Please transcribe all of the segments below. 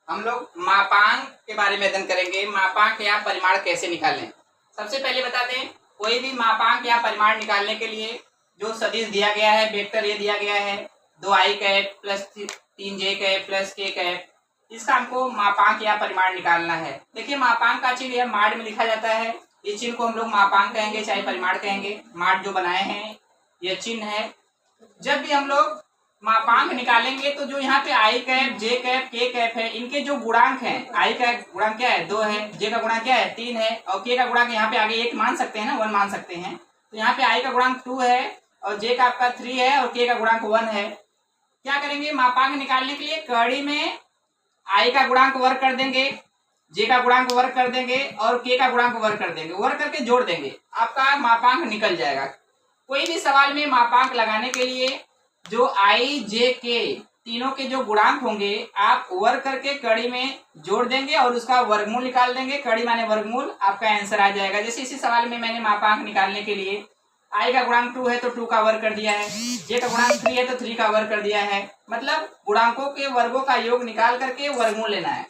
हम लोग मापांक के बारे में अध्ययन करेंगे। मापांक या परिमाण कैसे निकालें। सबसे पहले बता दें, कोई भी मापांक या परिमाण निकालने के लिए जो सदिश दिया गया है, वेक्टर ये दिया गया है 2i cap plus 3j cap plus k cap, इसका हमको मापांक या परिमाण निकालना है। देखिए, मापांक का चिन्ह यह माड में लिखा जाता है। ये चिन्ह को हम लोग मापांक कहेंगे चाहे परिमाण कहेंगे। माड जो बनाए हैं यह चिन्ह है। जब भी हम लोग मापांक निकालेंगे तो जो यहाँ पे आई कैप, जे कैप, के कैप है, इनके जो गुणांक हैं, आई का गुणांक क्या है 2 है, जे का गुणांक क्या है 3 है और के का गुणांक यहाँ पे आगे 1 मान सकते हैं ना, 1 मान सकते हैं। तो यहाँ पे आई का गुणांक 2 है और जे का आपका 3 है और के का गुणांक 1 है। क्या करेंगे, मापांक निकालने के लिए कड़ी में आई का गुणांक वर्ग कर देंगे, जे का गुणांक वर्ग कर देंगे और के का गुणांक वर्ग कर देंगे, वर्ग करके जोड़ देंगे, आपका मापांक निकल जाएगा। कोई भी सवाल में मापांक लगाने के लिए जो आई, जे, के तीनों के जो गुणांक होंगे आप वर्ग करके कड़ी में जोड़ देंगे और उसका वर्गमूल निकाल देंगे। कड़ी माने वर्गमूल, आपका आंसर आ जाएगा। जैसे इसी सवाल में मैंने मापांक निकालने के लिए आई का गुणांक 2 है तो 2 का वर्ग कर दिया है, जे का गुणांक 3 है तो 3 का वर्ग कर दिया है। मतलब गुणांकों के वर्गों का योग निकाल करके वर्गमूल लेना है।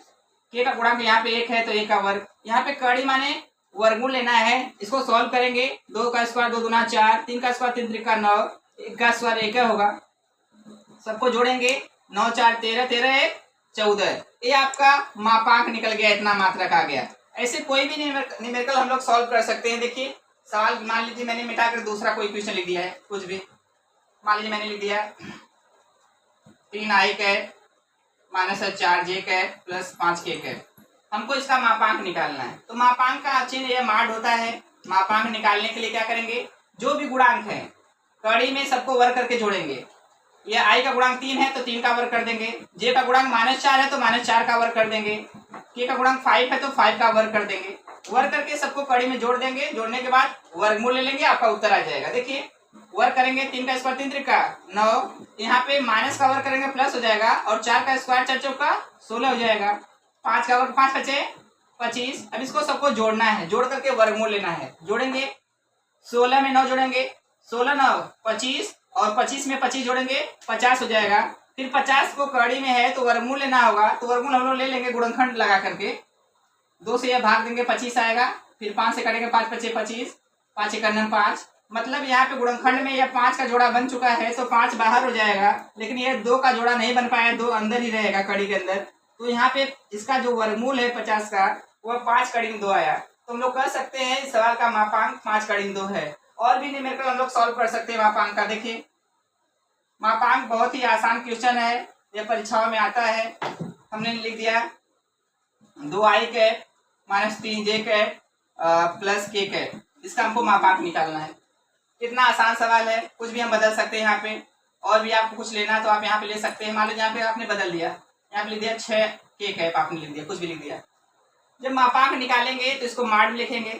के का गुणांक यहाँ पे 1 है तो 1 का वर्ग, यहाँ पे कड़ी माने वर्गमूल लेना है। इसको सॉल्व करेंगे, 2 का स्क्वायर 2 दूना 4, 3 का स्क्वायर 3 त्रिका 9, 1 का स्क्वायर 1 होगा। सबको जोड़ेंगे, 9 4 13, 13 1 14। ये आपका मापांक निकल गया, इतना मात्रक आ गया। ऐसे कोई भी न्यूमेरिकल हम लोग सॉल्व कर सकते हैं। देखिए सवाल, मान लीजिए मैंने मिटाकर दूसरा कोई क्वेश्चन लिख दिया है, कुछ भी मान लीजिए मैंने लिख दिया 3i cap minus 4j cap plus 5k cap. हमको इसका मापांक निकालना है। तो मापांक का चिन्ह यह माड होता है। मापांक निकालने के लिए क्या करेंगे, जो भी गुणांक है कड़ी में सबको वर्ग करके जोड़ेंगे। ये आई का गुणांक 3 है तो 3 का वर्ग कर देंगे, जे का गुणांक -4 है तो -4 का वर्ग कर देंगे, के का गुणांक 5 है तो 5 का वर्ग कर देंगे। वर्ग करके सबको कड़ी में जोड़ देंगे। जोड़ने के बाद वर्गमूल ले लेंगे, आपका उत्तर आ जाएगा। देखिए वर्ग करेंगे, 3 का स्क्वायर 3 त्रिका 9, यहाँ पे माइनस का वर्ग करेंगे प्लस हो जाएगा और 4 का स्क्वायर 4 चौका 16 हो जाएगा। 5 का वर्ग 5 बचे 25। अब इसको सबको जोड़ना है, जोड़ करके वर्गमूल लेना है। जोड़ेंगे, 16 में 9 जोड़ेंगे, 16 9 25 और 25 में 25 जोड़ेंगे 50 हो जाएगा। फिर 50 को कड़ी में है तो वर्गमूल लेना होगा, तो वर्गमूल हम लोग ले लेंगे गुणनखंड लगा करके। 2 से यह भाग देंगे 25 आएगा, फिर 5 से कटेंगे 5 बचे 25, 5 1 5। मतलब यहाँ पे गुणनखंड में यह 5 का जोड़ा बन चुका है तो 5 बाहर हो जाएगा, लेकिन यह 2 का जोड़ा नहीं बन पाया, 2 अंदर ही रहेगा कड़ी के अंदर। तो यहाँ पे इसका जो वर्गमूल है 50 का वह 5 कड़ी में 2 आया। तो हम लोग कह सकते हैं इस सवाल का मापांक 5 कड़ी में 2 है। और भी न्यूमेरिकल हम लोग सॉल्व कर सकते हैं मापांक का। देखिए मापांक बहुत ही आसान क्वेश्चन है, यह परीक्षाओं में आता है। हमने लिख दिया 2i cap minus 3j cap plus k cap, इसका हमको मापांक निकालना है। कितना आसान सवाल है, कुछ भी हम बदल सकते हैं यहाँ पे। और भी आपको कुछ लेना तो आप यहाँ पे ले सकते हैं। मान लीजिए यहाँ पे आपने बदल दिया, यहाँ पे लिख दिया 6k कैप, आपने लिख दिया, कुछ भी लिख दिया। जब मापांक निकालेंगे तो इसको माड में लिखेंगे।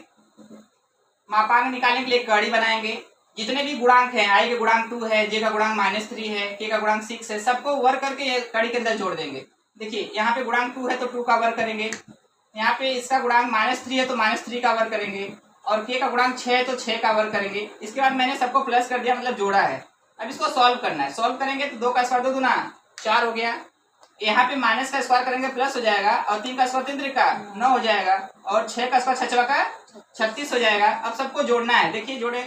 मापांक निकालने के लिए कड़ी बनाएंगे। जितने भी गुणांक हैं, आई के गुणांक 2 है, जे का गुणांक -3 है, के का गुणांक 6 है, सबको वर्ग करके कड़ी के अंदर जोड़ देंगे। देखिए यहाँ पे गुणांक 2 है तो 2 का वर्ग करेंगे, यहाँ पे इसका गुणांक -3 है तो -3 का वर्ग करेंगे और के का गुणांक 6 है तो 6 का वर्ग करेंगे। इसके बाद मैंने सबको प्लस कर दिया, मतलब जोड़ा है। अब इसको सॉल्व करना है। सॉल्व करेंगे तो 2 का स्क्वायर 2 दूना 4 हो गया। यहाँ पे माइनस का स्क्वायर करेंगे प्लस हो जाएगा और 3 का स्क्वायर 3 त्रिका 9 हो जाएगा और 6 का स्क्वायर 6 का 36 हो जाएगा। अब सबको जोड़ना है। देखिए जोड़े,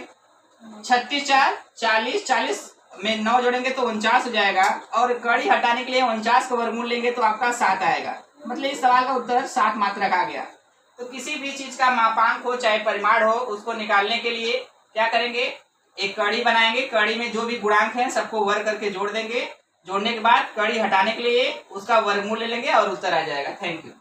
36 4 40, 40 में 9 जोड़ेंगे तो 49 हो जाएगा और कड़ी हटाने के लिए 49 का वर्गमूल लेंगे तो आपका 7 आएगा। मतलब इस सवाल का उत्तर 7 मात्रक आ गया। तो किसी भी चीज का मापांक हो चाहे परिमाण हो, उसको निकालने के लिए क्या करेंगे, एक कड़ी बनाएंगे। कड़ी में जो भी गुणांक हैं सबको वर्ग करके जोड़ देंगे। जोड़ने के बाद कड़ी हटाने के लिए उसका वर्गमूल ले लेंगे और उत्तर आ जाएगा। Thank you.